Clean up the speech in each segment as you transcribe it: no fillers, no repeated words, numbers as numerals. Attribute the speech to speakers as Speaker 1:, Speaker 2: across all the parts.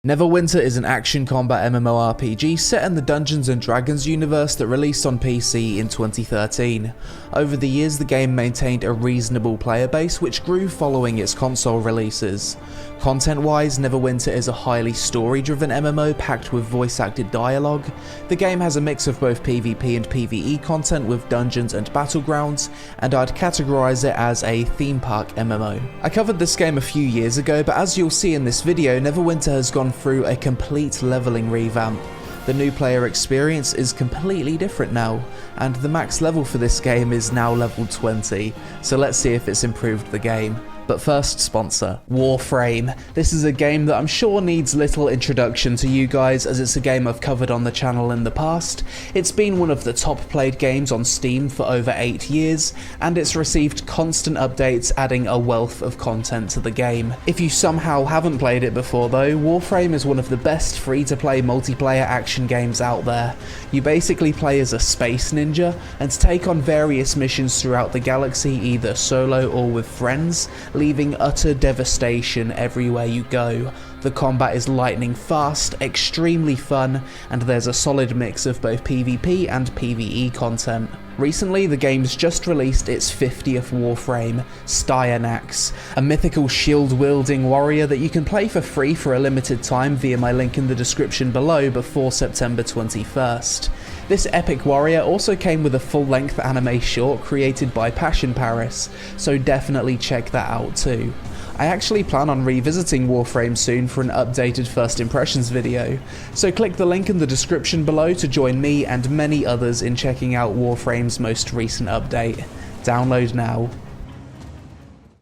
Speaker 1: Neverwinter is an action combat MMORPG set in the Dungeons & Dragons universe that released on PC in 2013. Over the years, the game maintained a reasonable player base which grew following its console releases. Content-wise, Neverwinter is a highly story-driven MMO packed with voice-acted dialogue. The game has a mix of both PvP and PVE content with dungeons and battlegrounds, and I'd categorize it as a theme park MMO. I covered this game a few years ago, but as you'll see in this video, Neverwinter has gone through a complete leveling revamp. The new player experience is completely different now, and the max level for this game is now level 20, so let's see if it's improved the game. But first, sponsor, Warframe. This is a game that I'm sure needs little introduction to you guys, as it's a game I've covered on the channel in the past. It's been one of the top played games on Steam for over 8 years, and it's received constant updates adding a wealth of content to the game. If you somehow haven't played it before though, Warframe is one of the best free-to-play multiplayer action games out there. You basically play as a space ninja, and take on various missions throughout the galaxy either solo or with friends, leaving utter devastation everywhere you go. The combat is lightning fast, extremely fun, and there's a solid mix of both PvP and PvE content. Recently, the game's just released its 50th Warframe, Styanax, a mythical shield-wielding warrior that you can play for free for a limited time via my link in the description below before September 21st. This epic warrior also came with a full-length anime short created by Passion Paris, so definitely check that out too. I actually plan on revisiting Warframe soon for an updated first impressions video, so click the link in the description below to join me and many others in checking out Warframe's most recent update. Download now.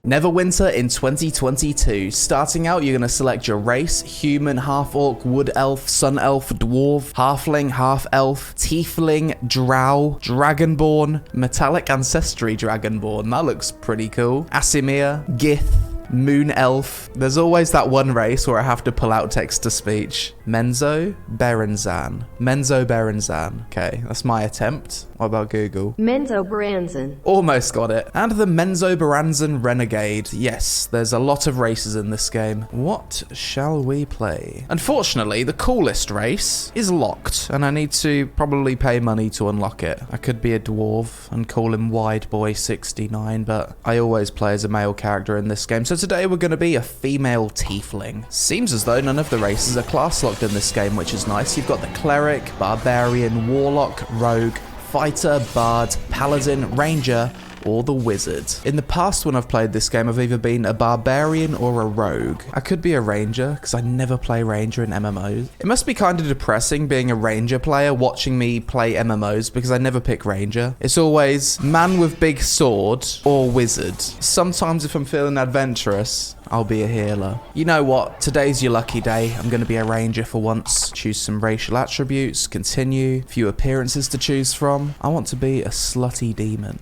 Speaker 1: Neverwinter in 2022. Starting out, you're going to select your race: human, half-orc, wood elf, sun elf, dwarf, halfling, half-elf, tiefling, drow, dragonborn, metallic ancestry dragonborn, that looks pretty cool, Asimir, Gith, moon elf. There's always that one race where I have to pull out text-to-speech. Menzo Berenzan. Menzo Berenzan. Okay, that's my attempt. What about Google?
Speaker 2: Menzo Berenzan.
Speaker 1: Almost got it. And the Menzo Berenzan Renegade. Yes, there's a lot of races in this game. What shall we play? Unfortunately, the coolest race is locked, and I need to probably pay money to unlock it. I could be a dwarf and call him Wideboy69, but I always play as a male character in this game, so today we're going to be a female tiefling. Seems as though none of the races are class locked in this game, which is nice. You've got the cleric, barbarian, warlock, rogue, fighter, bard, paladin, ranger, or the wizard. In the past when I've played this game, I've either been a barbarian or a rogue. I could be a ranger, because I never play ranger in MMOs. It must be kind of depressing being a ranger player watching me play MMOs, because I never pick ranger. It's always man with big sword or wizard. Sometimes if I'm feeling adventurous, I'll be a healer. You know what? Today's your lucky day. I'm going to be a ranger for once. Choose some racial attributes, continue, few appearances to choose from. I want to be a slutty demon.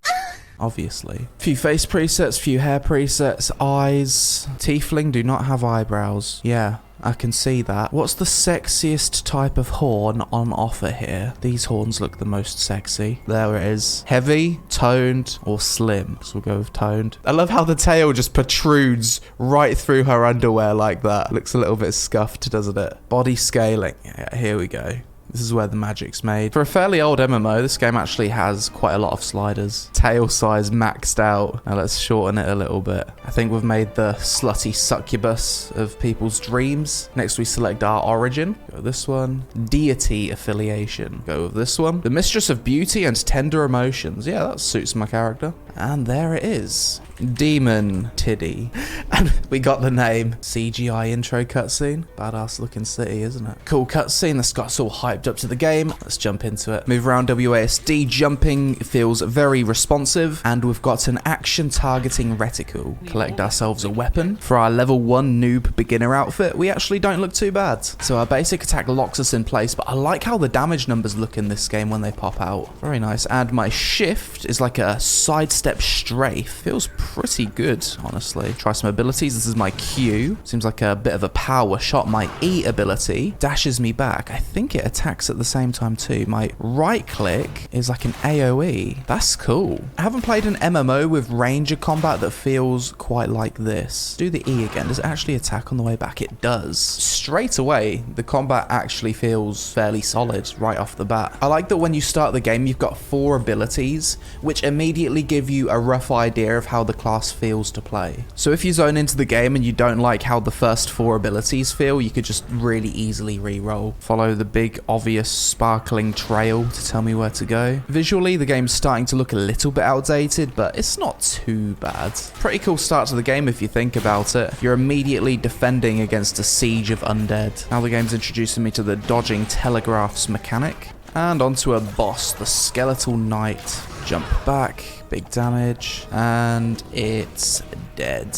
Speaker 1: Obviously. Few face presets, few hair presets, eyes. Tiefling do not have eyebrows. Yeah, I can see that. What's the sexiest type of horn on offer here? These horns look the most sexy. There it is. Heavy, toned, or slim. So we'll go with toned. I love how the tail just protrudes right through her underwear like that. Looks a little bit scuffed, doesn't it? Body scaling. Yeah, here we go. This is where the magic's made. For a fairly old MMO, this game actually has quite a lot of sliders. Tail size maxed out. Now let's shorten it a little bit. I think we've made the slutty succubus of people's dreams. Next we select our origin. Go with this one. Deity affiliation. Go with this one. The mistress of beauty and tender emotions. Yeah, that suits my character. And there it is. Demon Tiddy. And we got the name. CGI intro cutscene. Badass looking city, isn't it? Cool cutscene that's got us all hyped up to the game. Let's jump into it. Move around WASD. Jumping feels very responsive. And we've got an action targeting reticle. Collect ourselves a weapon. For our level 1 noob beginner outfit, we actually don't look too bad. So our basic attack locks us in place, but I like how the damage numbers look in this game when they pop out. Very nice. And my shift is like a sidestep strafe. Feels pretty good, honestly. Try some abilities. This is my Q. Seems like a bit of a power shot. My E ability dashes me back. I think it attacks at the same time too. My right click is like an AoE. That's cool. I haven't played an MMO with ranger combat that feels quite like this. Do the E again. Does it actually attack on the way back? It does. Straight away, the combat actually feels fairly solid right off the bat. I like that when you start the game, you've got 4 abilities, which immediately give you a rough idea of how the class feels to play. So if you zone into the game and you don't like how the first 4 abilities feel, you could just really easily re-roll. Follow the big, obvious, sparkling trail to tell me where to go. Visually, the game's starting to look a little bit outdated, but it's not too bad. Pretty cool start to the game if you think about it. You're immediately defending against a siege of undead. Now the game's introducing me to the dodging telegraphs mechanic. And onto a boss, the Skeletal Knight. Jump back, big damage, and it's dead.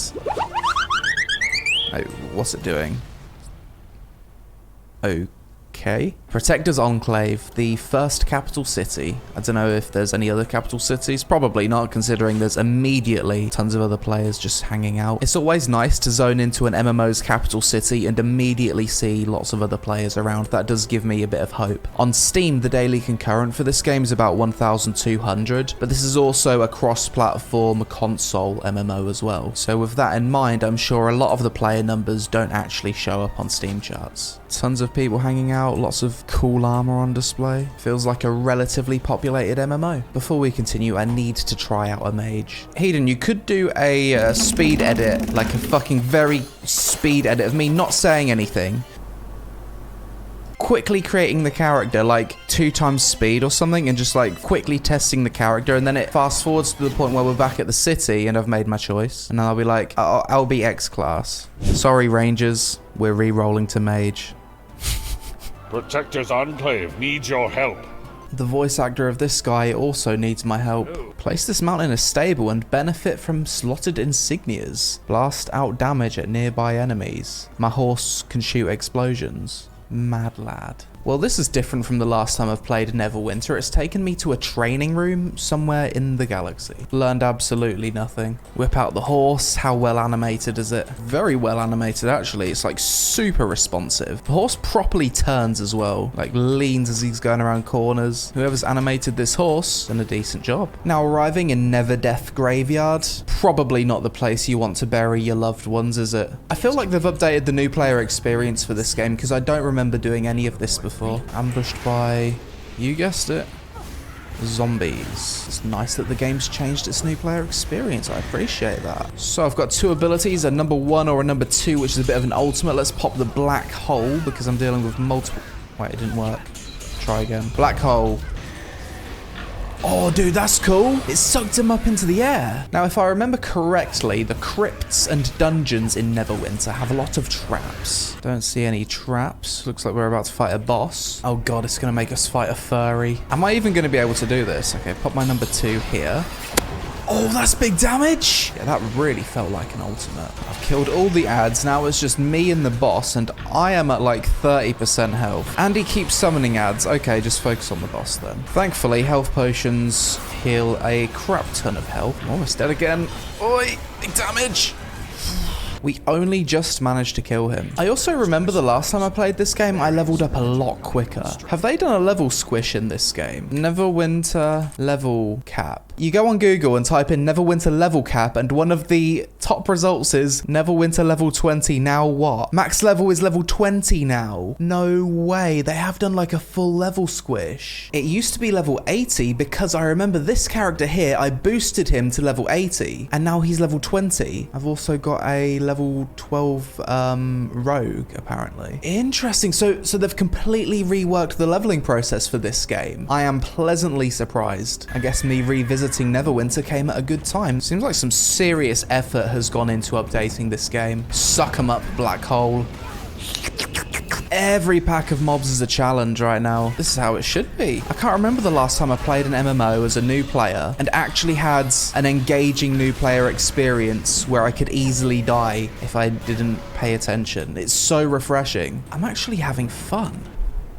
Speaker 1: Oh, what's it doing? Okay. Protector's Enclave, the first capital city. I don't know if there's any other capital cities. Probably not, considering there's immediately tons of other players just hanging out. It's always nice to zone into an MMO's capital city and immediately see lots of other players around. That does give me a bit of hope. On Steam, the daily concurrent for this game is about 1,200, but this is also a cross-platform console MMO as well. So with that in mind, I'm sure a lot of the player numbers don't actually show up on Steam charts. Tons of people hanging out, lots of cool armor on display. Feels like a relatively populated MMO. Before we continue, I need to try out a mage. Hayden, you could do a speed edit, like a fucking very speed edit of me not saying anything, quickly creating the character like 2 times speed or something, and just like quickly testing the character, and then it fast forwards to the point where we're back at the city and I've made my choice, and then I'll be like, I'll be X class. Sorry Rangers, we're re-rolling to mage.
Speaker 2: Protector's Enclave needs your help.
Speaker 1: The voice actor of this guy also needs my help. Place this mount in a stable and benefit from slotted insignias. Blast out damage at nearby enemies. My horse can shoot explosions. Mad lad. Well, this is different from the last time I've played Neverwinter. It's taken me to a training room somewhere in the galaxy. Learned absolutely nothing. Whip out the horse. How well animated is it? Very well animated, actually. It's like super responsive. The horse properly turns as well. Like leans as he's going around corners. Whoever's animated this horse done a decent job. Now arriving in Neverdeath Graveyard. Probably not the place you want to bury your loved ones, is it? I feel like they've updated the new player experience for this game because I don't remember doing any of this before. Ambushed by, you guessed it, zombies. It's nice that the game's changed its new player experience. I appreciate that. So I've got 2 abilities, a number 1 or a number 2, which is a bit of an ultimate. Let's pop the black hole because I'm dealing with multiple... Wait, it didn't work. Try again. Black hole. Oh, dude, that's cool. It sucked him up into the air. Now, if I remember correctly, the crypts and dungeons in Neverwinter have a lot of traps. Don't see any traps. Looks like we're about to fight a boss. Oh, God, it's going to make us fight a furry. Am I even going to be able to do this? Okay, pop my number 2 here. Oh, that's big damage. Yeah, that really felt like an ultimate. I've killed all the ads. Now it's just me and the boss, and I am at like 30% health. And he keeps summoning ads. Okay, just focus on the boss then. Thankfully, health potions heal a crap ton of health. I'm almost dead again. Oi, big damage. We only just managed to kill him. I also remember the last time I played this game, I leveled up a lot quicker. Have they done a level squish in this game? Neverwinter level cap. You go on Google and type in Neverwinter level cap, and one of the top results is Neverwinter level 20. Now what? Max level is level 20 now. No way. They have done like a full level squish. It used to be level 80 because I remember this character here, I boosted him to level 80 and now he's level 20. I've also got a level 12 rogue apparently. Interesting. So they've completely reworked the leveling process for this game. I am pleasantly surprised. I guess me revisiting Neverwinter came at a good time. Seems like some serious effort has gone into updating this game. Suck 'em up, black hole. Every pack of mobs is a challenge right now. This is how it should be. I can't remember the last time I played an MMO as a new player and actually had an engaging new player experience where I could easily die if I didn't pay attention. It's so refreshing. I'm actually having fun.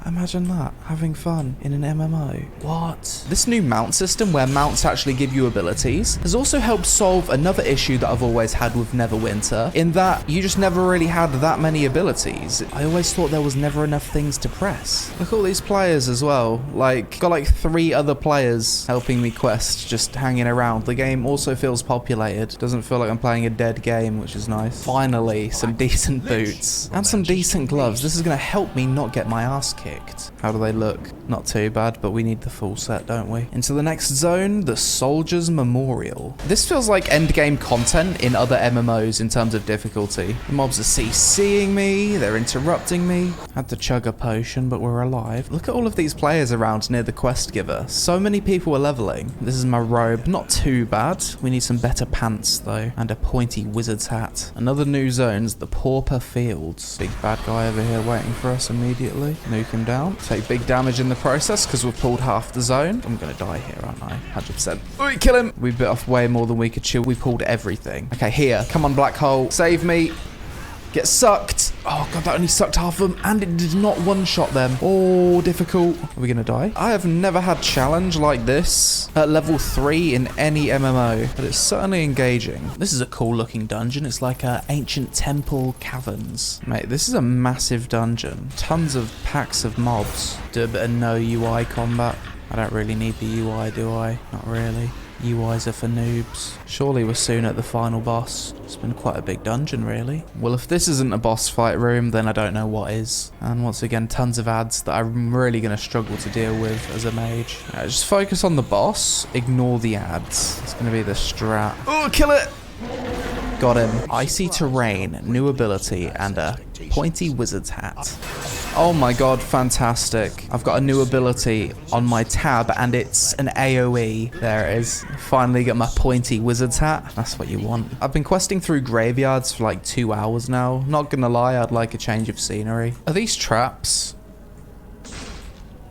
Speaker 1: Imagine that, having fun in an MMO. What? This new mount system where mounts actually give you abilities has also helped solve another issue that I've always had with Neverwinter, in that you just never really had that many abilities. I always thought there was never enough things to press. Look at all these players as well. Like, got like 3 other players helping me quest, just hanging around. The game also feels populated. Doesn't feel like I'm playing a dead game, which is nice. Finally, some decent boots and some decent gloves. This is going to help me not get my ass kicked. How do they look? Not too bad, but we need the full set, don't we? Into the next zone, the Soldier's Memorial. This feels like endgame content in other MMOs in terms of difficulty. The mobs are CCing me, they're interrupting me. Had to chug a potion, but we're alive. Look at all of these players around near the quest giver. So many people are leveling. This is my robe, not too bad. We need some better pants though, and a pointy wizard's hat. Another new zone's the Pauper Fields. Big bad guy over here waiting for us immediately. Nuke him down. Take big damage in the process because we've pulled half the zone. I'm gonna die here, aren't I? 100%. Oi, kill him! We bit off way more than we could chew. We pulled everything. Okay, here. Come on, black hole. Save me. Get sucked. Oh god, that only sucked half of them, and it did not one-shot them. Oh, difficult. Are we gonna die? I have never had challenge like this at level 3 in any MMO, but it's certainly engaging. This is a cool looking dungeon. It's like ancient temple caverns. Mate, this is a massive dungeon. Tons of packs of mobs. Do a bit of no UI combat. I don't really need the UI, do I? Not really. UIs are for noobs. Surely we're soon at the final boss. It's been quite a big dungeon, really. Well, if this isn't a boss fight room, then I don't know what is. And once again, tons of ads that I'm really going to struggle to deal with as a mage. Just focus on the boss, ignore the ads. It's going to be the strat. Oh, kill it! Got him. Icy terrain, new ability, and a pointy wizard's hat. Oh my god, fantastic. I've got a new ability on my tab and it's an AoE. There it is. Finally got my pointy wizard's hat. That's what you want. I've been questing through graveyards for like 2 hours now. Not gonna lie, I'd like a change of scenery. Are these traps?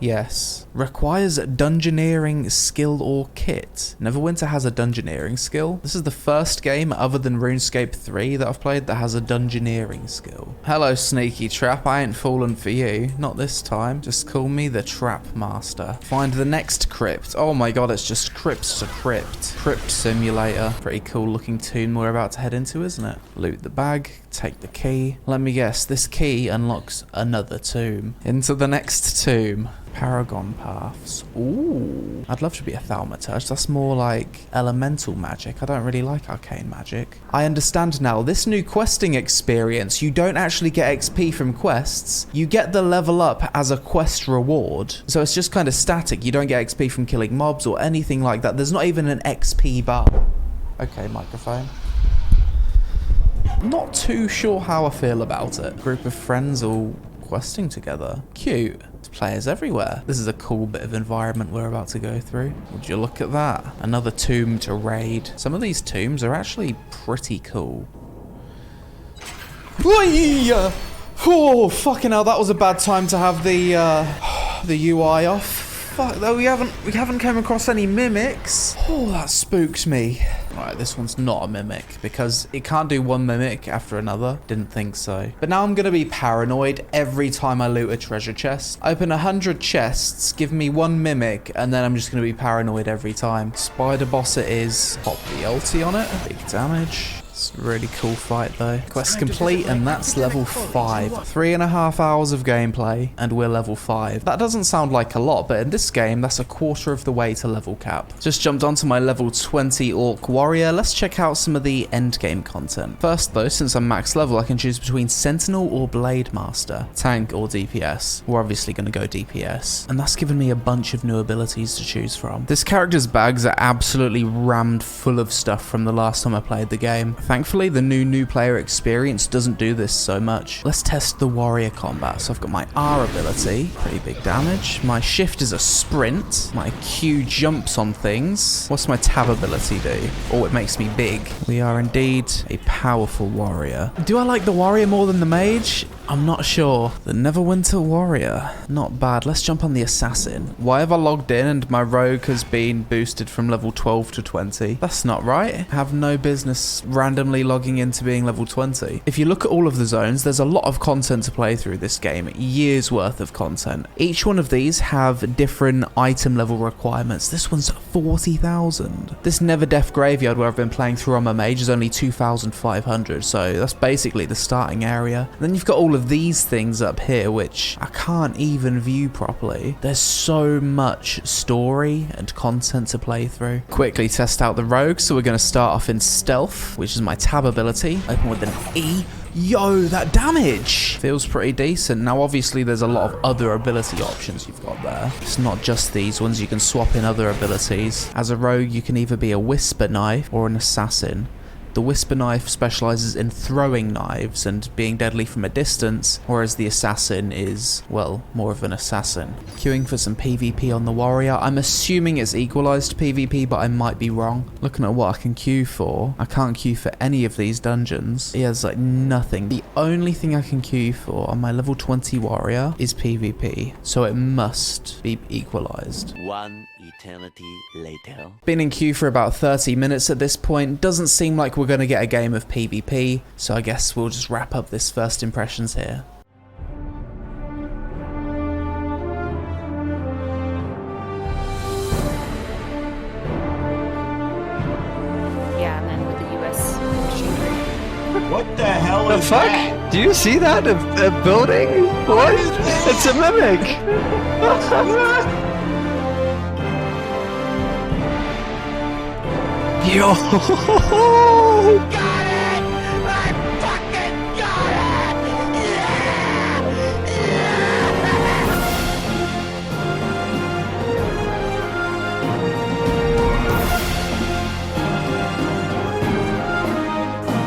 Speaker 1: Yes. Requires dungeoneering skill or kit. Neverwinter has a dungeoneering skill. This is the first game other than RuneScape 3 that I've played that has a dungeoneering skill. Hello, sneaky trap. I ain't falling for you. Not this time. Just call me the Trap Master. Find the next crypt. Oh my god, it's just crypt to crypt. Crypt Simulator. Pretty cool looking tomb we're about to head into, isn't it? Loot the bag. Take the key. Let me guess, this key unlocks another tomb. Into the next tomb. Paragon paths. Ooh. I'd love to be a thaumaturge. That's more like elemental magic. I don't really like arcane magic. I understand now. This new questing experience, you don't actually get XP from quests. You get the level up as a quest reward. So it's just kind of static. You don't get XP from killing mobs or anything like that. There's not even an XP bar. Okay, microphone. Not too sure how I feel about it. Group of friends all questing together. Cute. There's players everywhere. This is a cool bit of environment we're about to go through. Would you look at that? Another tomb to raid. Some of these tombs are actually pretty cool. Oh, fucking hell, that was a bad time to have the UI off. Fuck, though we haven't come across any mimics. Oh, that spooked me. Alright, this one's not a mimic because it can't do one mimic after another. Didn't think so. But now I'm going to be paranoid every time I loot a treasure chest. Open 100 chests, give me one mimic, and then I'm just going to be paranoid every time. Spider boss it is. Pop the ulti on it. Big damage. It's a really cool fight though. Quest complete, and that's level 5. 3.5 hours of gameplay, and we're level 5. That doesn't sound like a lot, but in this game, that's a quarter of the way to level cap. Just jumped onto my level 20 Orc Warrior. Let's check out some of the endgame content. First though, since I'm max level, I can choose between Sentinel or Blade Master, tank or DPS. We're obviously going to go DPS, and that's given me a bunch of new abilities to choose from. This character's bags are absolutely rammed full of stuff from the last time I played the game. Thankfully, the new player experience doesn't do this so much. Let's test the warrior combat. So I've got my R ability, pretty big damage. My shift is a sprint. My Q jumps on things. What's my tab ability do? Oh, it makes me big. We are indeed a powerful warrior. Do I like the warrior more than the mage? I'm not sure. The Neverwinter warrior. Not bad. Let's jump on the assassin. Why have I logged in and my rogue has been boosted from level 12 to 20? That's not right. I have no business randomly randomly logging into being level 20. If you look at all of the zones, there's a lot of content to play through this game, years worth of content. Each one of these have different item level requirements. This one's 40,000. This Never Death Graveyard where I've been playing through on my mage is only 2,500, so that's basically the starting area. And then you've got all of these things up here, which I can't even view properly. There's so much story and content to play through. Quickly test out the rogue, so we're going to start off in stealth, which is my tab ability. Open with an E. Yo, that damage feels pretty decent. Now, obviously, there's a lot of other ability options you've got there. It's not just these ones. You can swap in other abilities. As a rogue, you can either be a whisper knife or an assassin. The whisper knife specializes in throwing knives and being deadly from a distance, whereas the assassin is, well, more of an assassin. Queuing for some PvP on the warrior. I'm assuming it's equalized PvP, but I might be wrong. Looking at what I can queue for, I can't queue for any of these dungeons. He has like nothing. The only thing I can queue for on my level 20 warrior is PvP, so it must be equalized.
Speaker 3: One eternity later.
Speaker 1: Been in queue for about 30 minutes at this point. Doesn't seem like we're going to get a game of PvP, so I guess we'll just wrap up this first impressions here.
Speaker 4: Yeah, and then with the US exchange rate.
Speaker 5: What the hell
Speaker 6: The
Speaker 5: is
Speaker 6: fuck?
Speaker 5: that?
Speaker 6: Do you see that? A building? What? It's a mimic! Yo!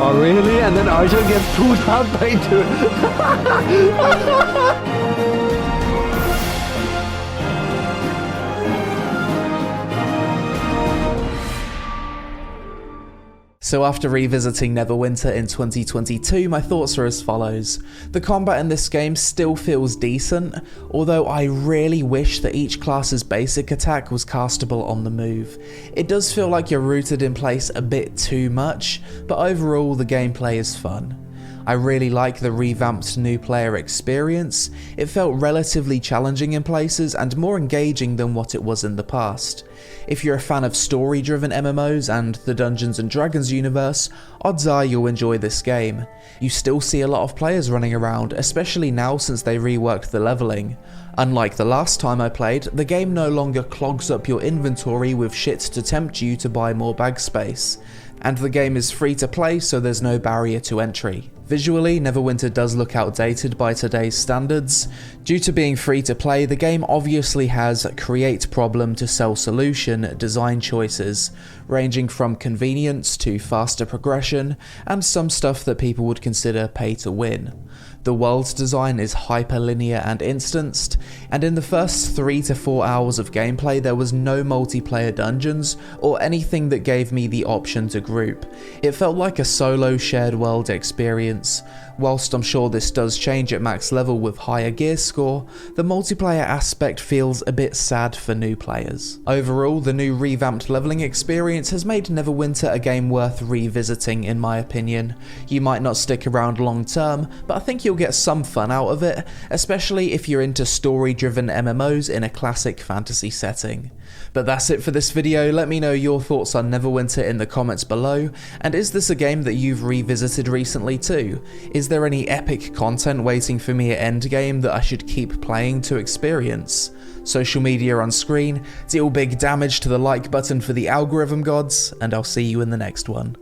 Speaker 6: Oh really? And then Arjun gets pulled out by two.
Speaker 1: So after revisiting Neverwinter in 2022, my thoughts are as follows. The combat in this game still feels decent, although I really wish that each class's basic attack was castable on the move. It does feel like you're rooted in place a bit too much, but overall the gameplay is fun. I really like the revamped new player experience. It felt relatively challenging in places and more engaging than what it was in the past. If you're a fan of story-driven MMOs and the Dungeons & Dragons universe, odds are you'll enjoy this game. You still see a lot of players running around, especially now since they reworked the leveling. Unlike the last time I played, the game no longer clogs up your inventory with shit to tempt you to buy more bag space. And the game is free to play, so there's no barrier to entry. Visually, Neverwinter does look outdated by today's standards. Due to being free to play, the game obviously has create problem to sell solution design choices, ranging from convenience to faster progression, and some stuff that people would consider pay to win. The world design is hyperlinear and instanced, and in the first 3 to 4 hours of gameplay there was no multiplayer dungeons or anything that gave me the option to group. It felt like a solo shared world experience. Whilst I'm sure this does change at max level with higher gear score, the multiplayer aspect feels a bit sad for new players. Overall, the new revamped leveling experience has made Neverwinter a game worth revisiting in my opinion. You might not stick around long term, but I think you'll get some fun out of it, especially if you're into story-driven MMOs in a classic fantasy setting. But that's it for this video. Let me know your thoughts on Neverwinter in the comments below, and is this a game that you've revisited recently too? Is there any epic content waiting for me at endgame that I should keep playing to experience? Social media on screen, deal big damage to the like button for the algorithm gods, and I'll see you in the next one.